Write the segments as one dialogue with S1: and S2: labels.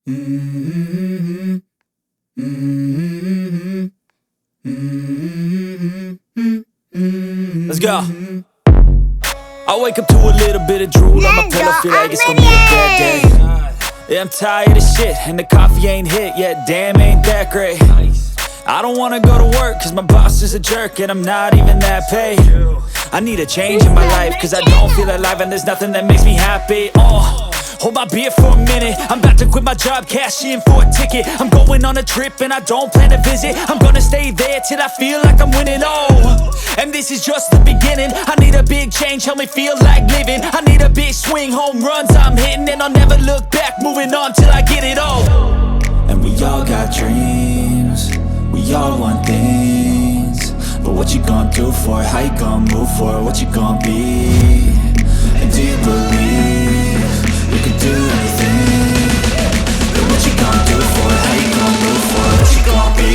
S1: Let's go. I wake up to a little bit of drool on my pillow, feel like it's gonna be a bad day. Yeah, I'm tired of shit, and the coffee ain't hit yet, damn, ain't that great. I don't wanna go to work, cause my boss is a jerk, and I'm not even that paid. I need a change in my life, cause I don't feel alive, and there's nothing that makes me happy. Hold my beer for a minute, I'm about to quit my job, cash in for a ticket. I'm going on a trip and I don't plan to visit. I'm gonna stay there till I feel like I'm winning, and this is just the beginning. I need a big change, help me feel like living. I need a big swing, home runs I'm hitting, and I'll never look back, moving on till I get it all. And we all got dreams, we all want things, but what you gonna do for it? How you gonna move for it? What you gonna be? And do you believe you can do anything? But what you gonna do for it? How you gonna move for it? What you gonna be?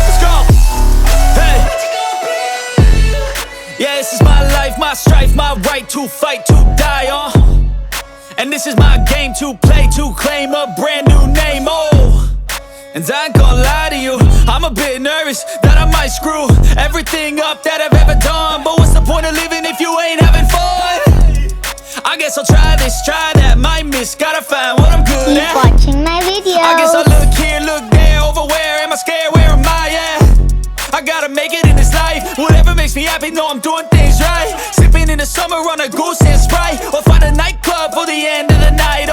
S1: Let's go! Hey! Yeah, this is my life, my strife, my right to fight, to die, and this is my game to play, to claim a brand new name, and I ain't gonna lie to you, I'm a bit nervous that I might screw everything up that I've ever done. But what's the point of living if you ain't having fun? I guess I'll try this, try that, might miss, gotta find what I'm good at.
S2: Keep watching my videos.
S1: I guess I'll look here, look there, over where am I scared, where am I at? I gotta make it in this life, whatever makes me happy, know I'm doing things right. Sipping in the summer on a goose and Sprite, or find a nightclub for the end of the night,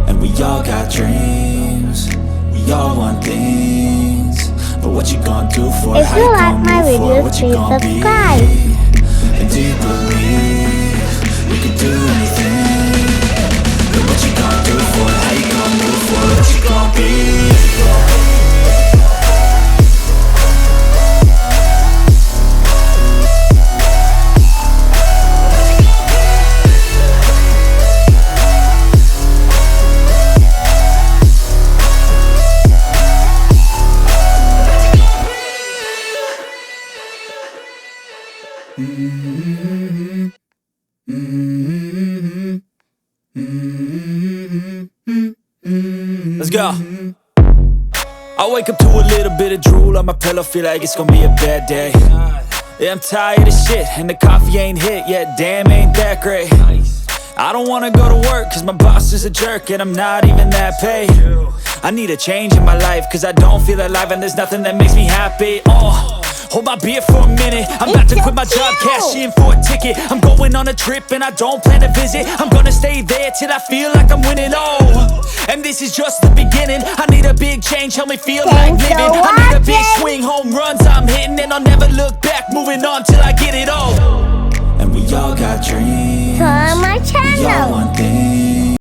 S1: and we all got dreams, we all want things, but what you gonna do for it?
S2: If you like my videos, please subscribe.
S1: And do you believe you can do anything? But what you gonna do for it? How you gonna move for it? What you gonna be? Let's go. I wake up to a little bit of drool on my pillow, feel like it's gonna be a bad day. Yeah, I'm tired of shit, and the coffee ain't hit yet, damn, ain't that great. I don't wanna go to work, cause my boss is a jerk, and I'm not even that paid. I need a change in my life, cause I don't feel alive, and there's nothing that makes me happy. Hold my beer for a minute, I'm about to quit my job, cash in for a ticket. I'm going on a trip and I don't plan to visit. I'm gonna stay there till I feel like I'm winning, and this is just the beginning. I need a big change, help me feel like living. I need a big swing, home runs I'm hitting, and I'll never look back, moving on till I get it all. And we all got dreams,
S2: Turn on my
S1: we all
S2: channel.
S1: want things,